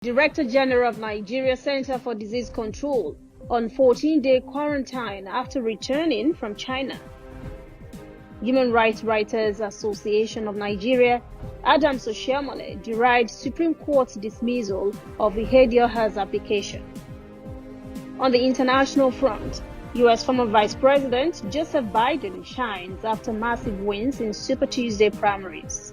Director General of Nigeria Center for Disease Control on 14-day quarantine after returning from China. Human Rights Writers Association of Nigeria, Adam Soshiamole, deride Supreme Court's dismissal of Ihedioha's application. On the international front, U.S. former Vice President Joseph Biden shines after massive wins in Super Tuesday primaries.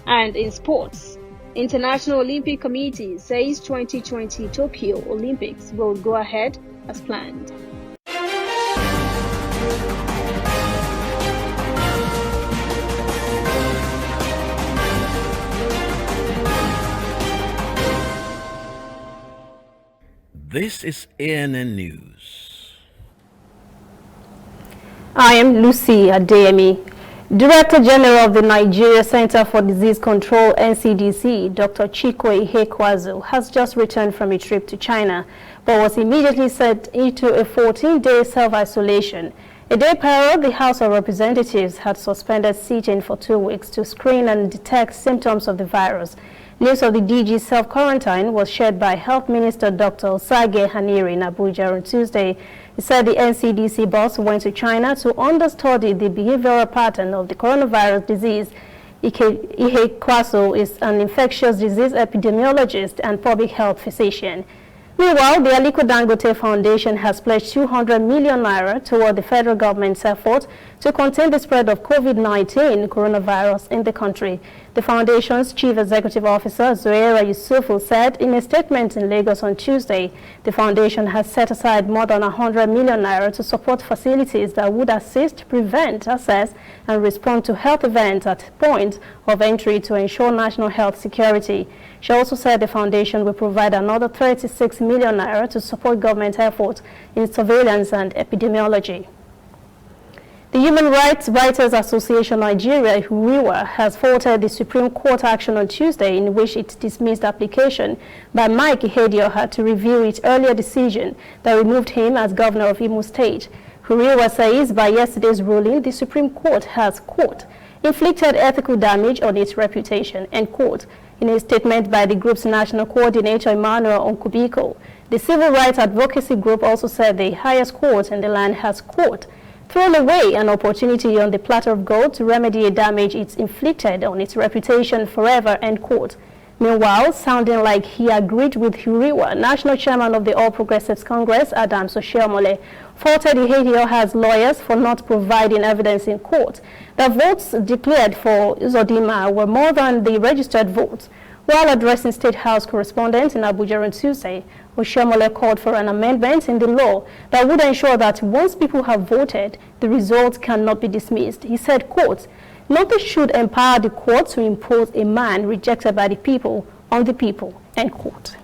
And in sports, International Olympic Committee says 2020 Tokyo Olympics will go ahead as planned. This is ANN News. I am Lucy Adeyemi. Director General of the Nigeria Center for Disease Control, NCDC, Dr. Chikwe Ihekwazu, has just returned from a trip to China, but was immediately sent into a 14-day self-isolation. A day prior, the House of Representatives had suspended sitting for 2 weeks to screen and detect symptoms of the virus. News of the DG's self-quarantine was shared by Health Minister Dr. Osage Haniri in Abuja on Tuesday. He said the NCDC boss went to China to understudy the behavioral pattern of the coronavirus disease. Ihekwazu is an infectious disease epidemiologist and public health physician. Meanwhile, the Aliko Dangote Foundation has pledged 200 million naira toward the federal government's effort to contain the spread of COVID-19 coronavirus in the country. The foundation's chief executive officer, Zoera Yusufu, said in a statement in Lagos on Tuesday, the foundation has set aside more than 100 million naira to support facilities that would assist, prevent, assess, and respond to health events at point of entry to ensure national health security. She also said the foundation will provide another 36 million naira to support government efforts in surveillance and epidemiology. The Human Rights Writers Association Nigeria, HURIWA, has faulted the Supreme Court action on Tuesday in which it dismissed application by Mike Ihedioha to review its earlier decision that removed him as governor of Imo State. HURIWA says by yesterday's ruling, the Supreme Court has, quote, inflicted ethical damage on its reputation, end quote. In a statement by the group's national coordinator, Emmanuel Onkubiko, the civil rights advocacy group also said the highest court in the land has, quote, thrown away an opportunity on the platter of gold to remedy a damage it's inflicted on its reputation forever, end quote. Meanwhile, sounding like he agreed with HURIWA, national chairman of the All Progressives Congress, Adam Soshiamole, faulted Ihedioha's lawyers for not providing evidence in court. The votes declared for Uzodimma were more than the registered votes. While addressing State House correspondents in Abuja on Tuesday, Oshiamole called for an amendment in the law that would ensure that once people have voted, the results cannot be dismissed. He said, quote, nothing should empower the court to impose a man rejected by the people on the people, end quote.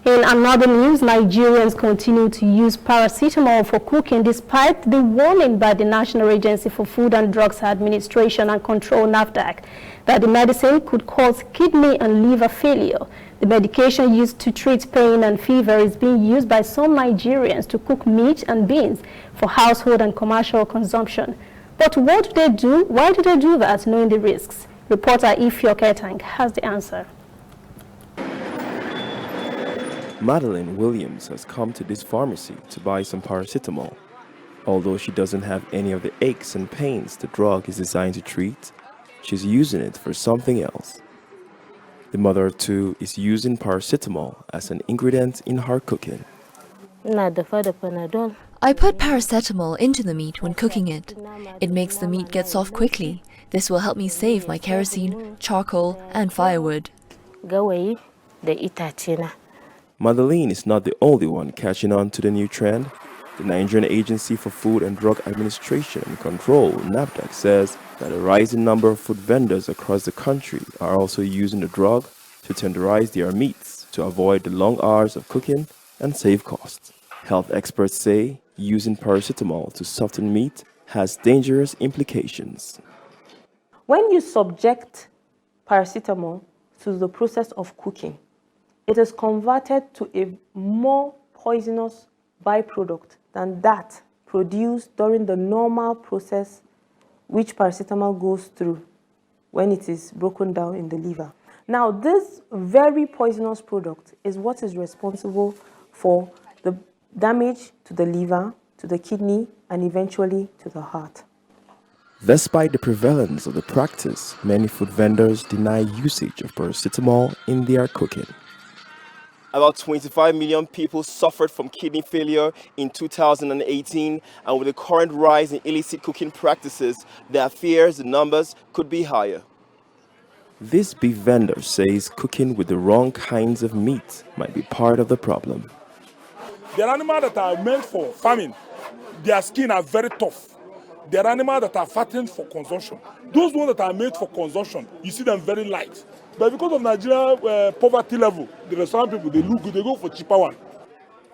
In another news, Nigerians continue to use paracetamol for cooking despite the warning by the National Agency for Food and Drugs Administration and Control, NAFDAC, that the medicine could cause kidney and liver failure. The medication used to treat pain and fever is being used by some Nigerians to cook meat and beans for household and commercial consumption. But what do they do? Why do they do that, knowing the risks? Reporter Ifyo Ketang has the answer. Madeline Williams has come to this pharmacy to buy some paracetamol. Although she doesn't have any of the aches and pains the drug is designed to treat, she's using it for something else. The mother of two is using paracetamol as an ingredient in her cooking. I put paracetamol into the meat when cooking it. It makes the meat get soft quickly. This will help me save my kerosene, charcoal, and firewood. Madeline is not the only one catching on to the new trend. The Nigerian Agency for Food and Drug Administration and Control, NAFDAC, says that a rising number of food vendors across the country are also using the drug to tenderize their meats to avoid the long hours of cooking and save costs. Health experts say using paracetamol to soften meat has dangerous implications. When you subject paracetamol to the process of cooking, it is converted to a more poisonous byproduct than that produced during the normal process which paracetamol goes through. when it is broken down in the liver. Now, this very poisonous product is what is responsible for the damage to the liver, to the kidney, and eventually to the heart. Despite the prevalence of the practice, many food vendors deny usage of paracetamol in their cooking. About 25 million people suffered from kidney failure in 2018, and with the current rise in illicit cooking practices, there are fears the numbers could be higher. This beef vendor says cooking with the wrong kinds of meat might be part of the problem. There are animals that are meant for farming. Their skin are very tough. There are animals that are fattened for consumption. Those ones that are made for consumption, you see them very light. But because of Nigeria poverty level, the restaurant people, they look good, they go for cheaper one.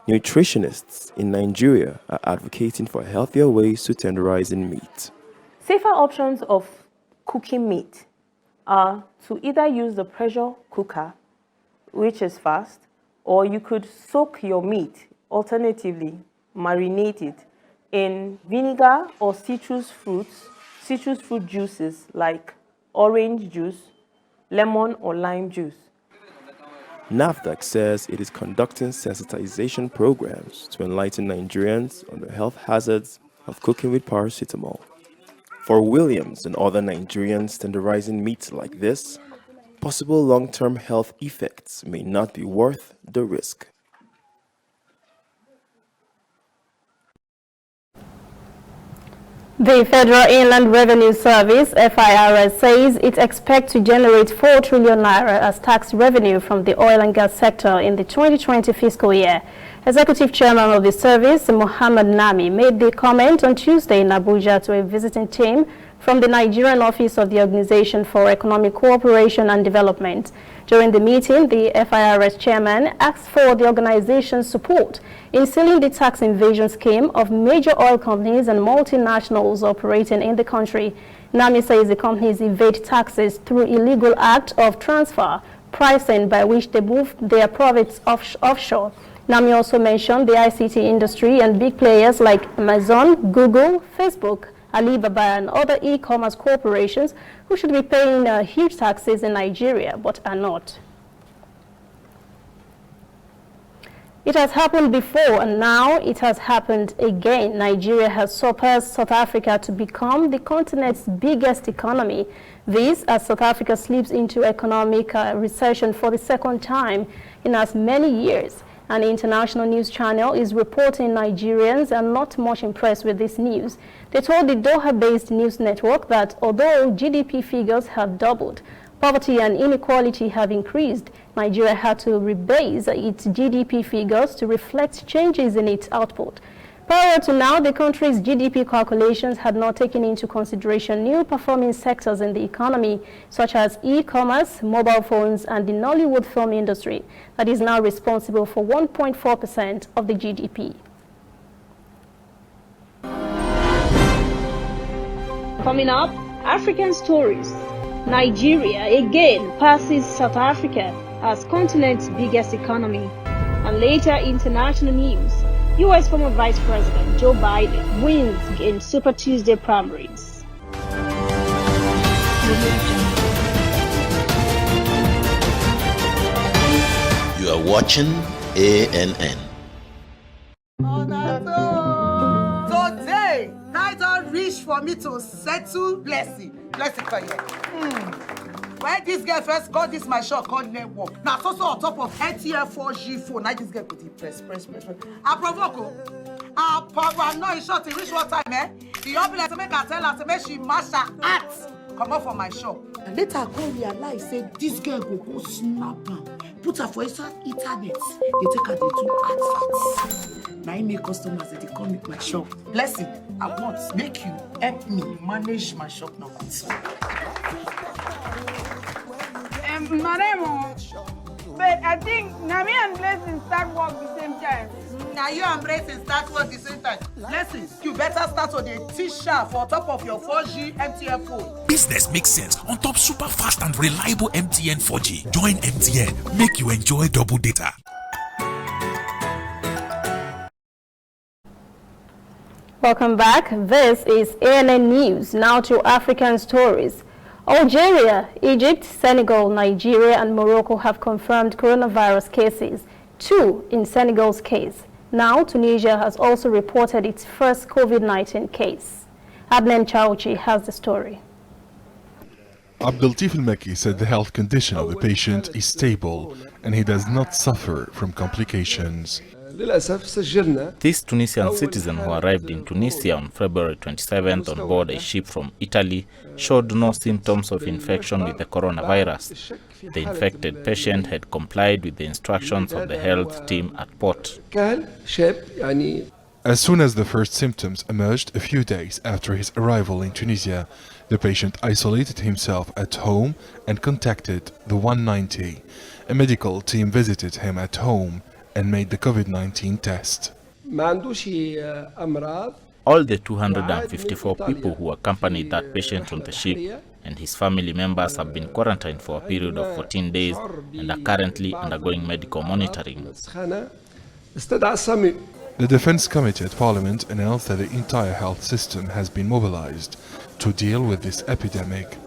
Nutritionists in Nigeria are advocating for healthier ways to tenderizing meat. Safer options of cooking meat are to either use the pressure cooker, which is fast, or you could soak your meat, alternatively marinate it in vinegar or citrus fruit juices like orange juice, lemon or lime juice. NAFDAC says it is conducting sensitization programs to enlighten Nigerians on the health hazards of cooking with paracetamol. For Williams and other Nigerians tenderizing meats like this, possible long-term health effects may not be worth the risk. The Federal Inland Revenue Service, FIRS, says it expects to generate 4 trillion naira as tax revenue from the oil and gas sector in the 2020 fiscal year. Executive Chairman of the service, Mohammed Nami, made the comment on Tuesday in Abuja to a visiting team from the Nigerian office of the Organization for Economic Cooperation and Development. During the meeting, the FIRS chairman asked for the organization's support in sealing the tax invasion scheme of major oil companies and multinationals operating in the country. Nami says the companies evade taxes through illegal act of transfer pricing by which they move their profits offshore. Nami also mentioned the ICT industry and big players like Amazon, Google, Facebook, Alibaba and other e-commerce corporations who should be paying huge taxes in Nigeria but are not. It has happened before and now it has happened again. Nigeria has surpassed South Africa to become the continent's biggest economy. This as South Africa slips into economic recession for the second time in as many years. An international news channel is reporting Nigerians are not much impressed with this news. They told the Doha-based news network that although GDP figures have doubled, poverty and inequality have increased, Nigeria had to rebase its GDP figures to reflect changes in its output. Prior to now, the country's GDP calculations had not taken into consideration new performing sectors in the economy, such as e-commerce, mobile phones, and the Nollywood film industry, that is now responsible for 1.4% of the GDP. Coming up, African stories. Nigeria again passes South Africa as continent's biggest economy. And later, international news. U.S. former Vice President Joe Biden wins in Super Tuesday primaries. You are watching ANN. Today, night don't reach for me to settle blessing. Blessing for you. When this girl first got this my shop called network. Now so on top of NTL 4G phone. Now this girl could press. I provoke. I no short to reach what time, eh? The obvious to make her tell her to make she mash her at come up from my shop. And later I go realize say this girl go snap am. Put her for inside internet. They take her the 2 adverts. Now I make customers that they come with my shop. Blessing, I want make you help me manage my shop number 2. Maremo, but I think Nami and Blessing start work the same time. Now you and Blessing start work the same time. Blessing, you better start on the T-shirt for top of your 4G MTN phone. Business makes sense on top super fast and reliable MTN 4G. Join MTN, make you enjoy double data. Welcome back. This is ANN News. Now to African stories. Algeria, Egypt, Senegal, Nigeria and Morocco have confirmed coronavirus cases, 2 in Senegal's case. Now, Tunisia has also reported its first COVID-19 case. Adnan Chauchi has the story. Abdel Meki said the health condition of the patient is stable and he does not suffer from complications. This Tunisian citizen who arrived in Tunisia on February 27th on board a ship from Italy showed no symptoms of infection with the coronavirus. The infected patient had complied with the instructions of the health team at port. As soon as the first symptoms emerged a few days after his arrival in Tunisia, the patient isolated himself at home and contacted the 190. A medical team visited him at home and made the COVID-19 test. All the 254 people who accompanied that patient on the ship and his family members have been quarantined for a period of 14 days and are currently undergoing medical monitoring. The Defense Committee at Parliament announced that the entire health system has been mobilized to deal with this epidemic.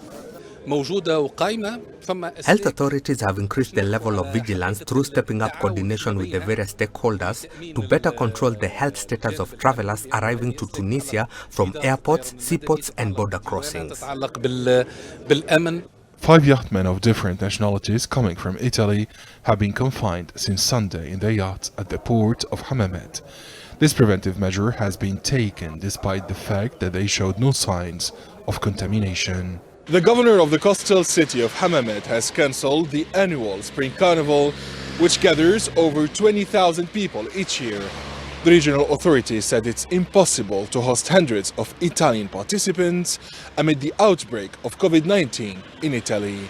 Health authorities have increased the level of vigilance through stepping up coordination with the various stakeholders to better control the health status of travelers arriving to Tunisia from airports, seaports and border crossings. 5 yachtmen of different nationalities coming from Italy have been confined since Sunday in their yachts at the port of Hammamet. This preventive measure has been taken despite the fact that they showed no signs of contamination. The governor of the coastal city of Hammamet has cancelled the annual Spring Carnival, which gathers over 20,000 people each year. The regional authorities said it's impossible to host hundreds of Italian participants amid the outbreak of COVID-19 in Italy.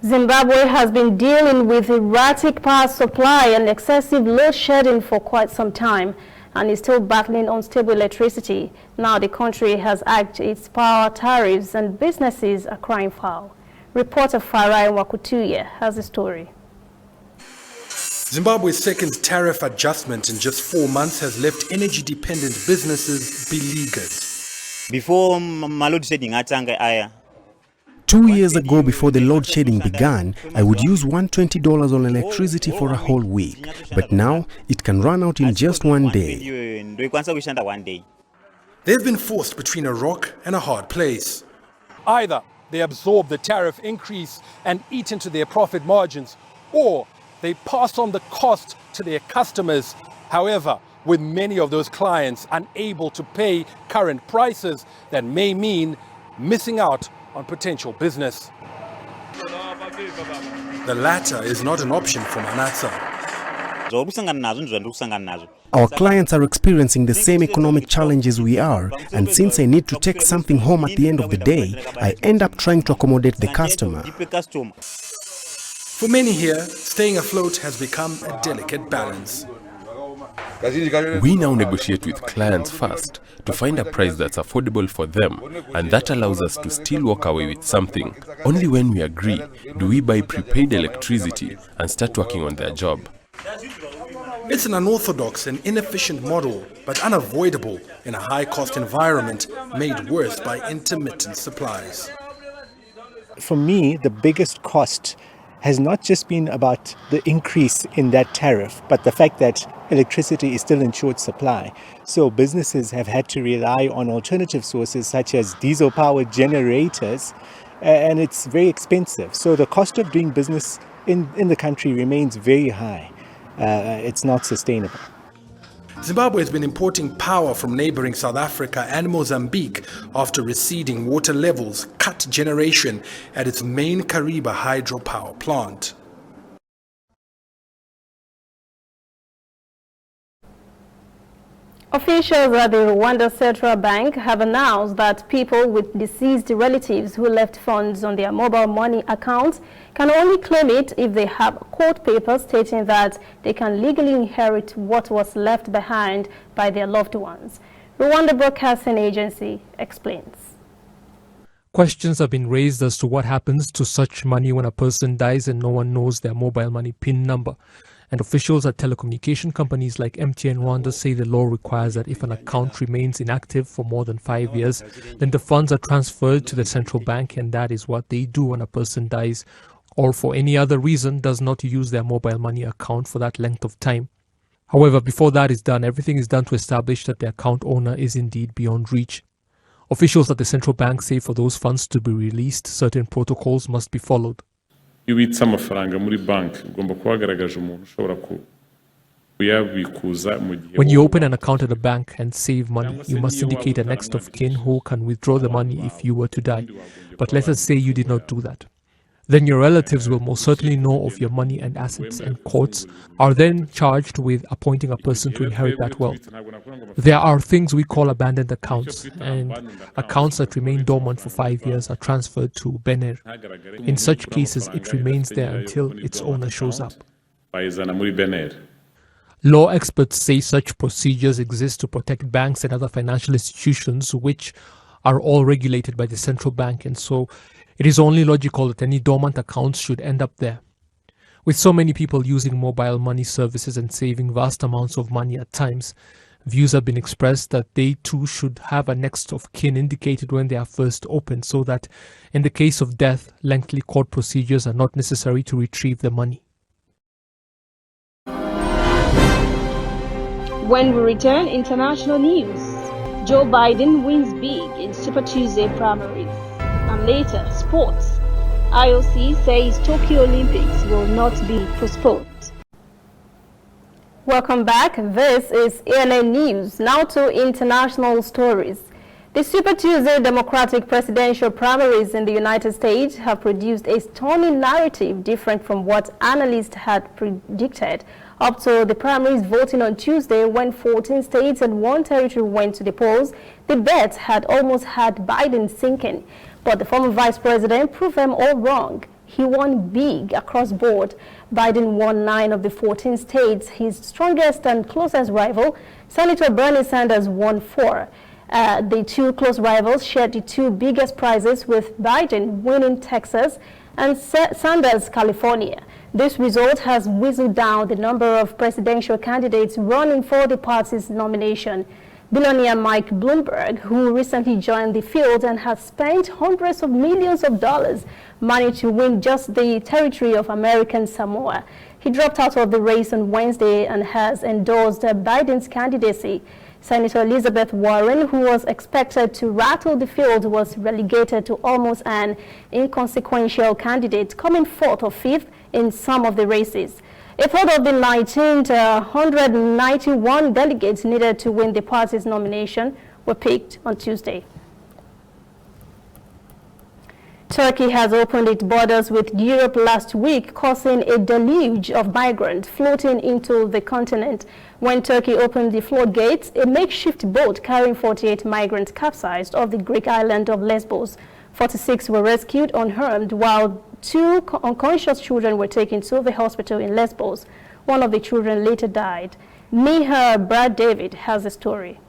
Zimbabwe has been dealing with erratic power supply and excessive load shedding for quite some time and is still battling unstable electricity. Now the country has hiked its power tariffs and businesses are crying foul. Reporter Farai Wakutuye has the story. Zimbabwe's second tariff adjustment in just 4 months has left energy-dependent businesses beleaguered. Before load shedding, 2 years ago, before the load shedding began, I would use $120 on electricity for a whole week. But now, it can run out in just 1 day. They've been forced between a rock and a hard place. Either they absorb the tariff increase and eat into their profit margins, or they pass on the cost to their customers. However, with many of those clients unable to pay current prices, that may mean missing out on potential business. The latter is not an option for Manatsa. Our clients are experiencing the same economic challenges we are, and since I need to take something home at the end of the day, I end up trying to accommodate the customer. For many here, staying afloat has become a delicate balance. We now negotiate with clients first to find a price that's affordable for them, and that allows us to still walk away with something. Only when we agree do we buy prepaid electricity and start working on their job. It's an unorthodox and inefficient model, but unavoidable in a high-cost environment made worse by intermittent supplies. For me, the biggest cost has not just been about the increase in that tariff, but the fact that electricity is still in short supply. So businesses have had to rely on alternative sources such as diesel-powered generators, and it's very expensive. So the cost of doing business in the country remains very high. It's not sustainable. Zimbabwe has been importing power from neighboring South Africa and Mozambique after receding water levels cut generation at its main Kariba hydropower plant. Officials at the Rwanda Central Bank have announced that people with deceased relatives who left funds on their mobile money accounts can only claim it if they have court papers stating that they can legally inherit what was left behind by their loved ones. Rwanda Broadcasting Agency explains. Questions have been raised as to what happens to such money when a person dies and no one knows their mobile money PIN number. And officials at telecommunication companies like MTN Rwanda say the law requires that if an account remains inactive for more than 5 years, then the funds are transferred to the central bank, and that is what they do when a person dies or for any other reason does not use their mobile money account for that length of time. However, before that is done, everything is done to establish that the account owner is indeed beyond reach. Officials at the central bank say for those funds to be released, certain protocols must be followed. Iyo ubitse amafaranga muri banki ugomba kuba wagaragaje umuntu ushobora kuyabikuza mu gihe. When you open an account at a bank and save money, you must indicate a next of kin who can withdraw the money if you were to die. But let us say you did not do that. Then your relatives will most certainly know of your money and assets, and courts are then charged with appointing a person to inherit that wealth. There are things we call abandoned accounts, and accounts that remain dormant for 5 years are transferred to Bener. In such cases, it remains there until its owner shows up. Law experts say such procedures exist to protect banks and other financial institutions which are all regulated by the central bank, and so it is only logical that any dormant accounts should end up there. With so many people using mobile money services and saving vast amounts of money at times, views have been expressed that they too should have a next of kin indicated when they are first opened, so that in the case of death, lengthy court procedures are not necessary to retrieve the money. When we return, international news. Joe Biden wins big in Super Tuesday primaries. And later, sports. IOC says Tokyo Olympics will not be postponed. Welcome back. This is ANN News. Now to international stories. The Super Tuesday Democratic presidential primaries in the United States have produced a stunning narrative different from what analysts had predicted. Up to the primaries voting on Tuesday, when 14 states and 1 territory went to the polls, the bet had almost had Biden sinking. But the former vice president proved them all wrong. He won big across board. Biden won 9 of the 14 states. His strongest and closest rival, Senator Bernie Sanders, won 4. The 2 close rivals shared the 2 biggest prizes, with Biden winning Texas and Sanders California. This result has whittled down the number of presidential candidates running for the party's nomination. Billionaire Mike Bloomberg, who recently joined the field and has spent hundreds of millions of dollars, managed to win just the territory of American Samoa. He dropped out of the race on Wednesday and has endorsed Biden's candidacy. Senator Elizabeth Warren, who was expected to rattle the field, was relegated to almost an inconsequential candidate, coming 4th or 5th in some of the races. A third of the 191 delegates needed to win the party's nomination were picked on Tuesday. Turkey has opened its borders with Europe last week, causing a deluge of migrants floating into the continent. When Turkey opened the Floodgate, a makeshift boat carrying 48 migrants capsized off the Greek island of Lesbos. 46 were rescued unharmed, while 2 unconscious children were taken to the hospital in Lesbos. One of the children later died. Miha Brad David has the story.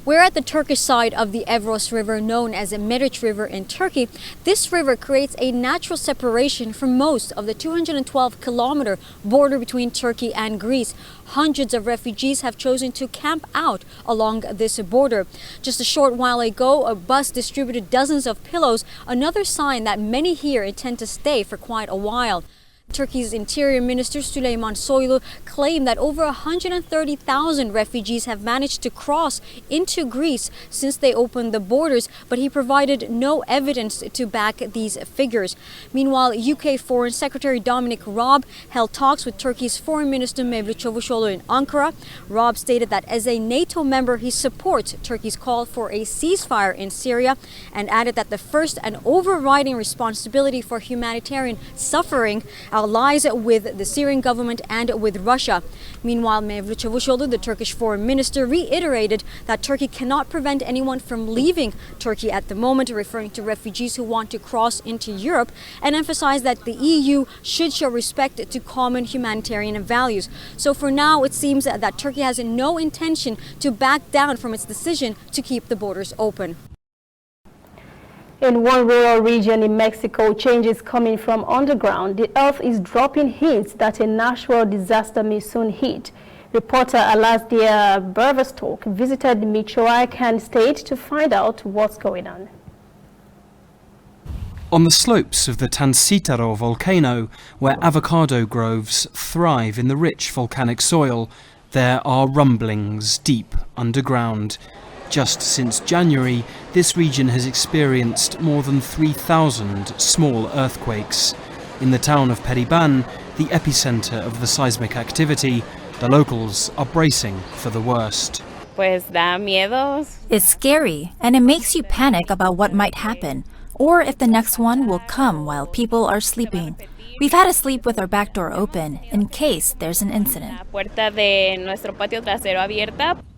We're at the Turkish side of the Evros River, known as the Meriç River in Turkey. This river creates a natural separation from most of the 212-kilometer border between Turkey and Greece. Hundreds of refugees have chosen to camp out along this border. Just a short while ago, a bus distributed dozens of pillows, another sign that many here intend to stay for quite a while. Turkey's Interior Minister Süleyman Soylu claimed that over 130,000 refugees have managed to cross into Greece since they opened the borders, but he provided no evidence to back these figures. Meanwhile, UK Foreign Secretary Dominic Raab held talks with Turkey's Foreign Minister Mevlut Çavuşoğlu in Ankara. Raab stated that as a NATO member, he supports Turkey's call for a ceasefire in Syria, and added that the first and overriding responsibility for humanitarian suffering lies with the Syrian government and with Russia. Meanwhile, Mevlut Çavuşoğlu, the Turkish foreign minister, reiterated that Turkey cannot prevent anyone from leaving Turkey at the moment, referring to refugees who want to cross into Europe, and emphasized that the EU should show respect to common humanitarian values. So for now, it seems that Turkey has no intention to back down from its decision to keep the borders open. In one rural region in Mexico, changes coming from underground. The earth is dropping hints that a natural disaster may soon hit. Reporter Alasdia Berverstock visited Michoacan state to find out what's going on. On the slopes of the Tancítaro volcano, where avocado groves thrive in the rich volcanic soil, there are rumblings deep underground. Just since January, this region has experienced more than 3,000 small earthquakes. In the town of Periban, the epicenter of the seismic activity, the locals are bracing for the worst. It's scary, and it makes you panic about what might happen, or if the next one will come while people are sleeping. We've had to sleep with our back door open in case there's an incident.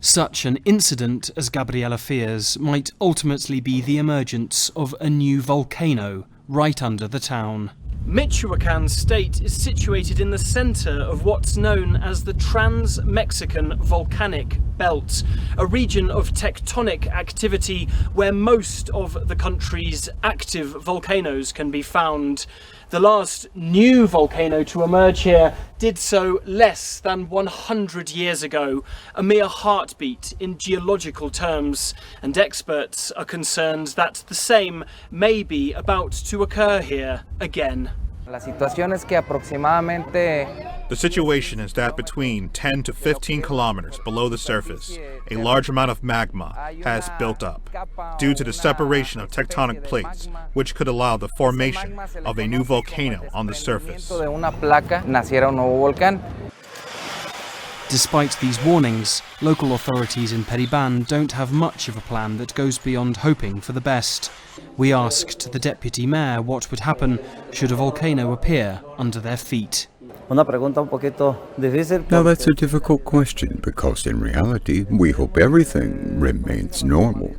Such an incident, as Gabriela fears, might ultimately be the emergence of a new volcano right under the town. Michoacan state is situated in the center of what's known as the Trans-Mexican Volcanic Belt, a region of tectonic activity where most of the country's active volcanoes can be found. The last new volcano to emerge here did so less than 100 years ago, a mere heartbeat in geological terms, and experts are concerned that the same may be about to occur here again. The situation is that between 10 to 15 kilometers below the surface, a large amount of magma has built up due to the separation of tectonic plates, which could allow the formation of a new volcano on the surface. Despite these warnings, local authorities in Periban don't have much of a plan that goes beyond hoping for the best. We asked the deputy mayor what would happen should a volcano appear under their feet. Now that's a difficult question because in reality we hope everything remains normal.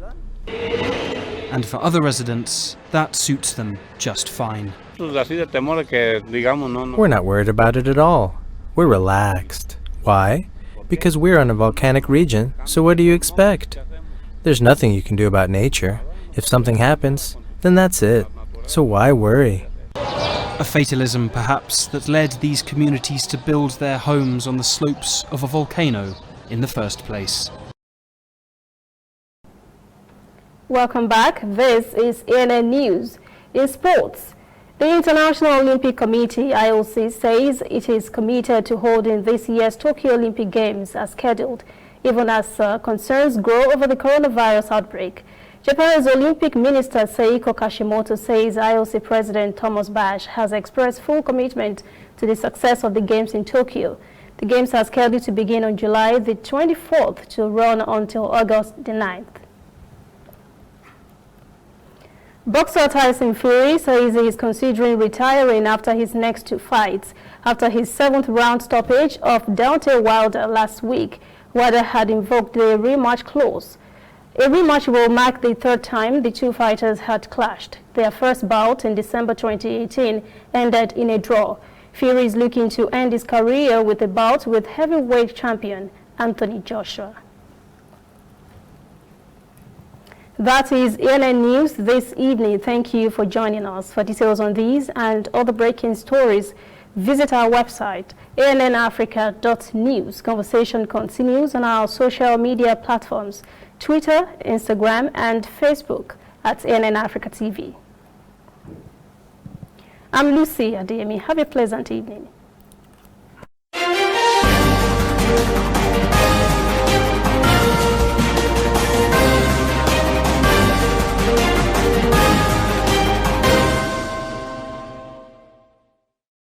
And for other residents, that suits them just fine. We're not worried about it at all. We're relaxed. Why? Because we're in a volcanic region, so what do you expect? There's nothing you can do about nature. If something happens, then that's it. So why worry? A fatalism, perhaps, that led these communities to build their homes on the slopes of a volcano in the first place. Welcome back. This is ANN News. In sports, the International Olympic Committee, IOC, says it is committed to holding this year's Tokyo Olympic Games as scheduled, even as concerns grow over the coronavirus outbreak. Japan's Olympic Minister Seiko Kashimoto says IOC President Thomas Bach has expressed full commitment to the success of the Games in Tokyo. The Games are scheduled to begin on July the 24th to run until August the 9th. Boxer Tyson Fury says he is considering retiring after his next two fights. After his 7th round stoppage of Deontay Wilder last week, Wilder had invoked the rematch clause. A rematch will mark the third time the two fighters had clashed. Their first bout in December 2018 ended in a draw. Fury is looking to end his career with a bout with heavyweight champion Anthony Joshua. That is ANN News this evening. Thank you for joining us. For details on these and other breaking stories, visit our website, annafrica.news. Conversation continues on our social media platforms, Twitter, Instagram, and Facebook at ANN Africa TV. I'm Lucy Adeyemi. Have a pleasant evening.